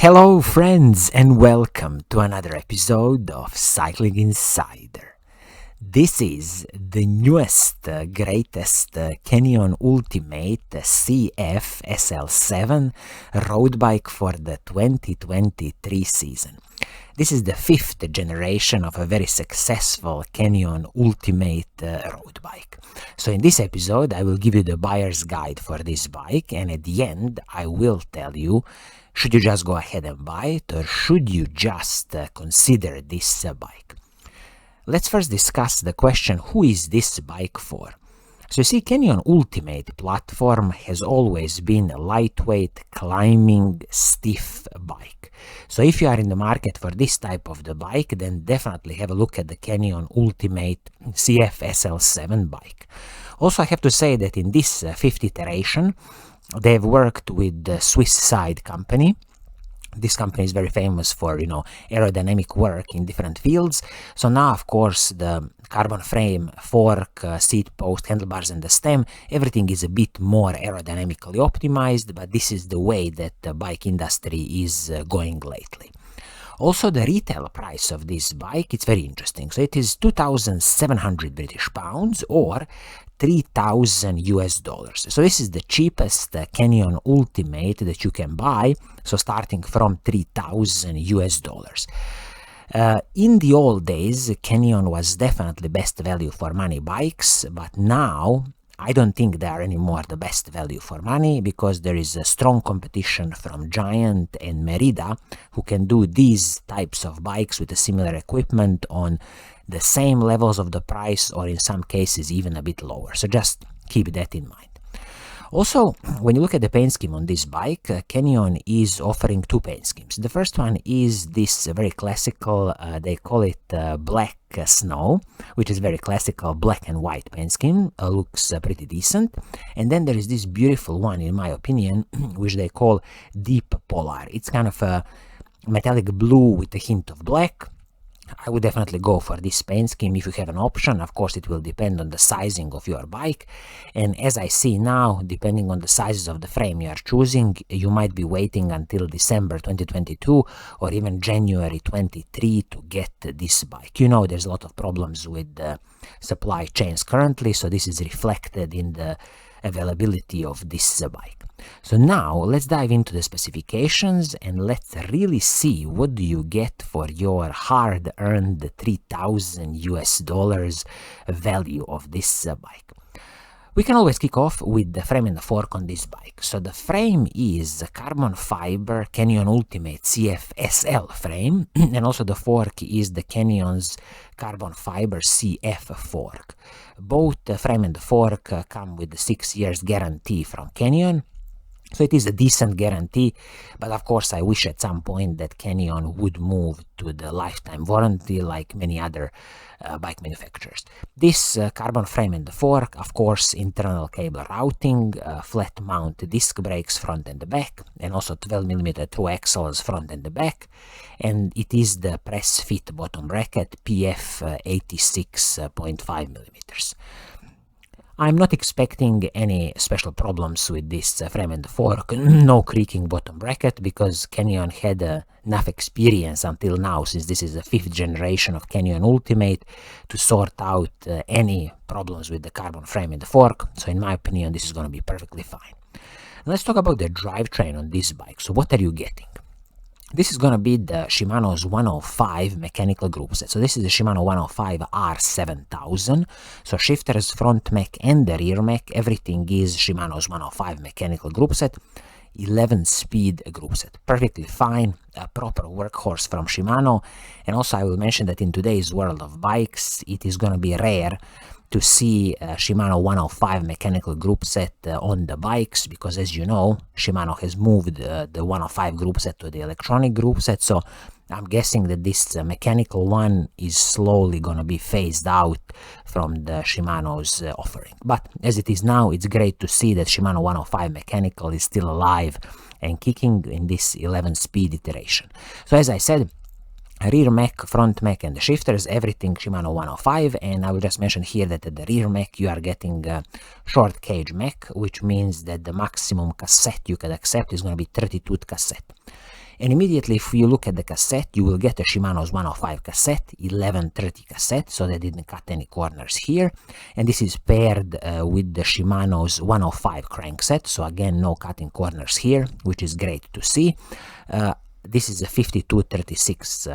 Hello friends and welcome to another episode of Cycling Insider. This is the newest, greatest Canyon Ultimate CF SL7 road bike for the 2023 season. This is the fifth generation of a very successful Canyon Ultimate road bike. So in this episode I will give you the buyer's guide for this bike, and at the end I will tell you should you just go ahead and buy it, or should you just consider this bike? Let's first discuss the question, who is this bike for? So you see, Canyon Ultimate platform has always been a lightweight, climbing, stiff bike. So if you are in the market for this type of the bike, then definitely have a look at the Canyon Ultimate CF SL7 bike. Also, I have to say that in this fifth iteration, they've worked with the Swiss side company. This company is very famous for, aerodynamic work in different fields. So now, of course, the carbon frame, fork, seat post, handlebars, and the stem, everything is a bit more aerodynamically optimized, but this is the way that the bike industry is going lately. Also, the retail price of this bike, it's very interesting. So it is 2,700 British pounds or $3,000. So this is the cheapest Canyon Ultimate that you can buy. So starting from $3,000. In the old days, Canyon was definitely best value for money bikes, but now I don't think they are anymore the best value for money, because there is a strong competition from Giant and Merida, who can do these types of bikes with a similar equipment on the same levels of the price, or in some cases even a bit lower. So just keep that in mind. Also, when you look at the paint scheme on this bike, Canyon is offering two paint schemes. The first one is this very classical, they call it black snow, which is very classical black and white paint scheme, looks pretty decent. And then there is this beautiful one, in my opinion, which they call deep polar. It's kind of a metallic blue with a hint of black. I would definitely go for this paint scheme if you have an option. Of course, it will depend on the sizing of your bike. And as I see now, depending on the sizes of the frame you are choosing, you might be waiting until December 2022 or even January 23 to get this bike. You know, there's a lot of problems with the supply chains currently, so this is reflected in the availability of this bike. So now let's dive into the specifications and let's really see what do you get for your hard-earned $3,000 value of this bike. We can always kick off with the frame and the fork on this bike. So the frame is a carbon fiber Canyon Ultimate CF SL frame, and also the fork is the Canyon's carbon fiber CF fork. Both the frame and the fork come with the 6 years guarantee from Canyon. So it is a decent guarantee, but of course I wish at some point that Canyon would move to the lifetime warranty like many other bike manufacturers. This carbon frame and the fork, of course, internal cable routing, flat mount disc brakes front and the back, and also 12mm through axles front and the back, and it is the press fit bottom bracket PF 86.5mm. I'm not expecting any special problems with this frame and fork, no creaking bottom bracket, because Canyon had enough experience until now, since this is the fifth generation of Canyon Ultimate, to sort out any problems with the carbon frame and the fork. So in my opinion, this is going to be perfectly fine. Let's talk about the drivetrain on this bike. So what are you getting? This is going to be the Shimano's 105 mechanical group set. So this is the Shimano 105 R7000. So shifters, front mech and the rear mech, everything is Shimano's 105 mechanical group set. 11-speed group set. Perfectly fine, a proper workhorse from Shimano. And also I will mention that in today's world of bikes, it is going to be rare to see Shimano 105 mechanical group set on the bikes, because as you know, Shimano has moved the 105 group set to the electronic group set, so I'm guessing that this mechanical one is slowly going to be phased out from the Shimano's offering. But as it is now, it's great to see that Shimano 105 mechanical is still alive and kicking in this 11-speed iteration. So as I said, rear mech, front mech and the shifters, everything Shimano 105, and I will just mention here that at the rear mech you are getting a short cage mech, which means that the maximum cassette you can accept is going to be 32 cassette. And immediately if you look at the cassette, you will get a Shimano's 105 cassette, 1130 cassette, so they didn't cut any corners here. And this is paired with the Shimano's 105 crankset, so again no cutting corners here, which is great to see. This is a 5236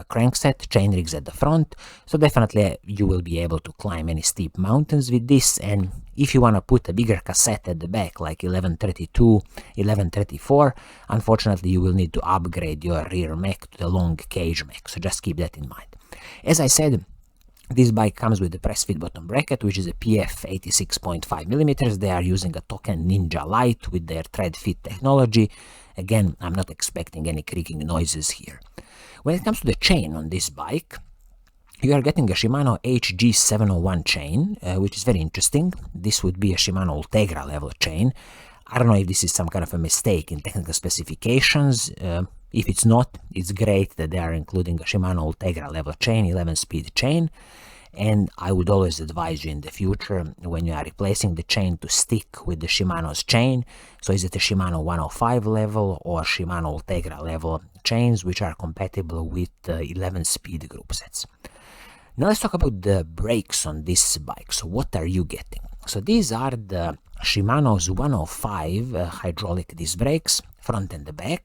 crankset, chain rigs at the front, so definitely you will be able to climb any steep mountains with this. And if you want to put a bigger cassette at the back, like 1132, 1134, unfortunately you will need to upgrade your rear mech to the long cage mech, so just keep that in mind. As I said, this bike comes with a press fit bottom bracket, which is a PF 86.5mm. They are using a Token Ninja Lite with their thread fit technology. Again, I'm not expecting any creaking noises here. When it comes to the chain on this bike, you are getting a Shimano HG701 chain, which is very interesting. This would be a Shimano Ultegra level chain. I don't know if this is some kind of a mistake in technical specifications. If it's not, it's great that they are including a Shimano Ultegra level chain, 11-speed chain. And I would always advise you in the future, when you are replacing the chain, to stick with the Shimano's chain. So is it a Shimano 105 level or Shimano Ultegra level chains, which are compatible with 11-speed group sets. Now let's talk about the brakes on this bike. So what are you getting? So these are the Shimano's 105 hydraulic disc brakes, front and the back,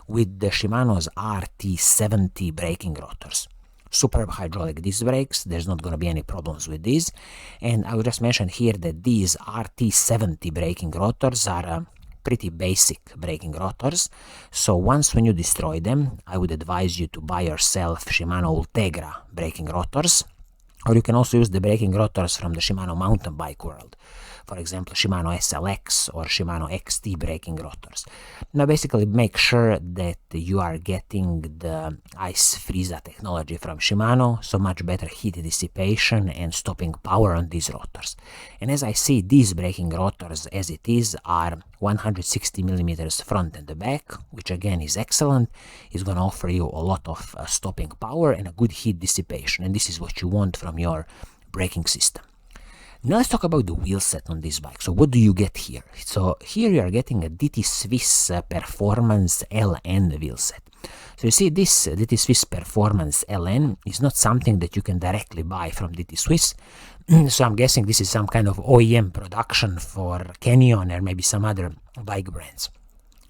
with the Shimano's RT70 braking rotors. Superb hydraulic disc brakes, there's not going to be any problems with these. And I will just mention here that these RT70 braking rotors are pretty basic braking rotors, so once when you destroy them, I would advise you to buy yourself Shimano Ultegra braking rotors, or you can also use the braking rotors from the Shimano mountain bike world. For example, Shimano SLX or Shimano XT braking rotors. Now basically make sure that you are getting the ice freezer technology from Shimano, so much better heat dissipation and stopping power on these rotors. And as I see, these braking rotors as it is are 160mm front and the back, which again is excellent. It's going to offer you a lot of stopping power and a good heat dissipation, and this is what you want from your braking system. Now let's talk about the wheel set on this bike. So what do you get here? So here you are getting a DT Swiss Performance LN wheel set. So you see, this DT Swiss Performance LN is not something that you can directly buy from DT Swiss. So I'm guessing this is some kind of OEM production for Canyon or maybe some other bike brands.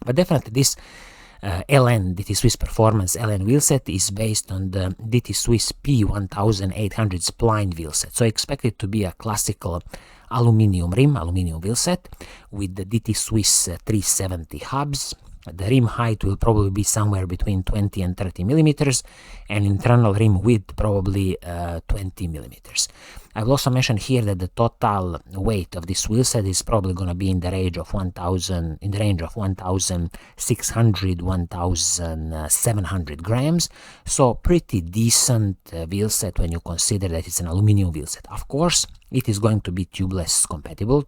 But definitely this LN, DT Swiss Performance LN wheelset is based on the DT Swiss P1800 spline wheelset. So I expect it to be a classical aluminium rim, aluminium wheelset with the DT Swiss 370 hubs. The rim height will probably be somewhere between 20 and 30 millimeters, and internal rim width probably 20 millimeters. I will also mention here that the total weight of this wheelset is probably going to be in the range of 1,600, 1,700 grams. So pretty decent wheelset when you consider that it's an aluminum wheelset. Of course, it is going to be tubeless compatible,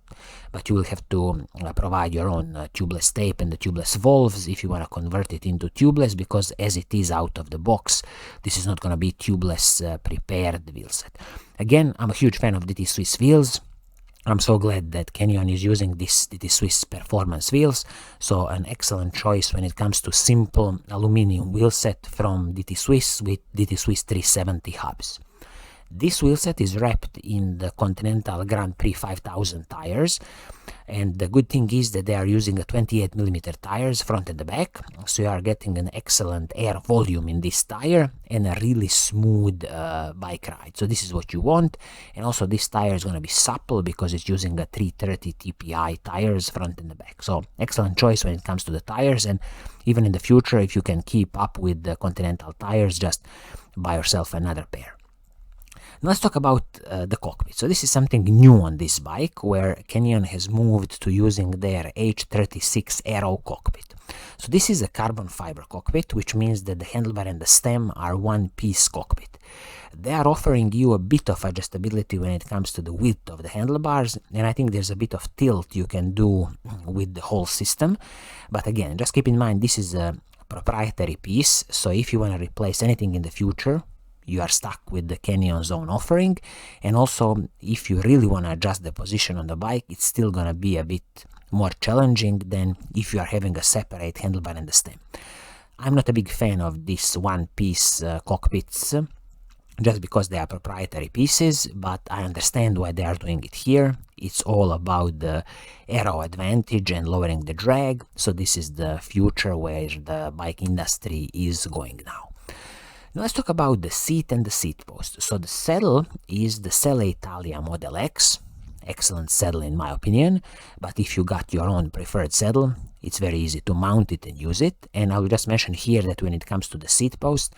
but you will have to provide your own tubeless tape and the tubeless valves if you want to convert it into tubeless, because as it is out of the box, this is not going to be tubeless prepared wheelset. Again, I'm a huge fan of DT Swiss wheels. I'm so glad that Canyon is using this DT Swiss performance wheels, so an excellent choice when it comes to simple aluminum wheelset from DT Swiss with DT Swiss 370 hubs. This wheelset is wrapped in the Continental Grand Prix 5000 tires, and the good thing is that they are using a 28mm tires front and the back, so you are getting an excellent air volume in this tire and a really smooth bike ride. So this is what you want. And also this tire is going to be supple because it's using a 330 TPI tires front and the back. So excellent choice when it comes to the tires, and even in the future, if you can keep up with the Continental tires, just buy yourself another pair. Now let's talk about the cockpit. So this is something new on this bike, where Canyon has moved to using their H36 Aero cockpit. So this is a carbon fiber cockpit, which means that the handlebar and the stem are one-piece cockpit. They are offering you a bit of adjustability when it comes to the width of the handlebars, and I think there's a bit of tilt you can do with the whole system. But again, just keep in mind, this is a proprietary piece, so if you want to replace anything in the future, you are stuck with the Canyon's own offering. And also, if you really want to adjust the position on the bike, it's still going to be a bit more challenging than if you are having a separate handlebar and the stem. I'm not a big fan of this one-piece cockpits, just because they are proprietary pieces, but I understand why they are doing it here. It's all about the aero advantage and lowering the drag, so this is the future where the bike industry is going now. Now let's talk about the seat and the seat post. So the saddle is the Selle Italia Model X, excellent saddle in my opinion, but if you got your own preferred saddle, it's very easy to mount it and use it. And I will just mention here that when it comes to the seat post,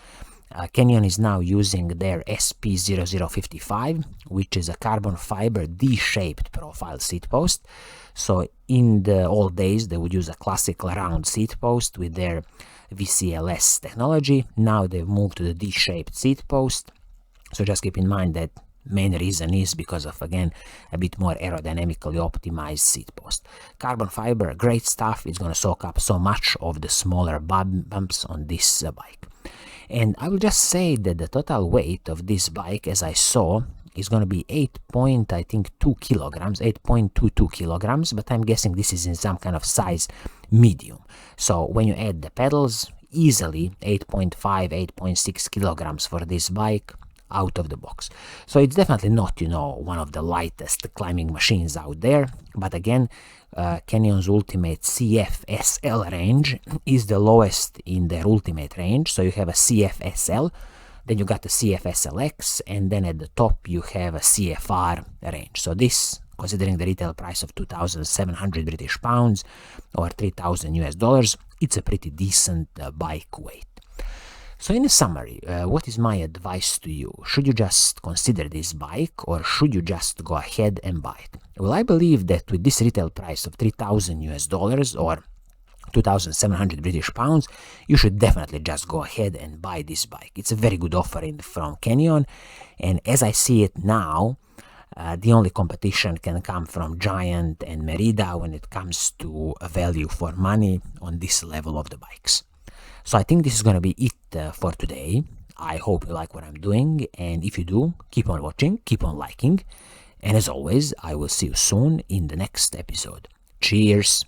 Canyon is now using their SP0055, which is a carbon fiber D-shaped profile seat post. So in the old days, they would use a classical round seat post with their VCLS technology. Now they've moved to the D-shaped seat post. So just keep in mind that main reason is because of, again, a bit more aerodynamically optimized seat post. Carbon fiber, great stuff. It's going to soak up so much of the smaller bumps on this bike. And I will just say that the total weight of this bike, as I saw, is going to be 8.22 kilograms, but I'm guessing this is in some kind of size medium. So when you add the pedals, easily 8.5, 8.6 kilograms for this bike out of the box. So it's definitely not, one of the lightest climbing machines out there, but again, Canyon's Ultimate CF SL range is the lowest in their Ultimate range. So you have a CF SL, then you got the CF SLX, and then at the top you have a CFR range. So this, considering the retail price of 2,700 British pounds or $3,000, it's a pretty decent bike weight. So in a summary, what is my advice to you? Should you just consider this bike, or should you just go ahead and buy it? Well, I believe that with this retail price of $3,000 or 2,700 British pounds, you should definitely just go ahead and buy this bike. It's a very good offering from Canyon, and as I see it now, the only competition can come from Giant and Merida when it comes to a value for money on this level of the bikes. So I think this is going to be it for today. I hope you like what I'm doing, and if you do, keep on watching, keep on liking, and as always, I will see you soon in the next episode. Cheers!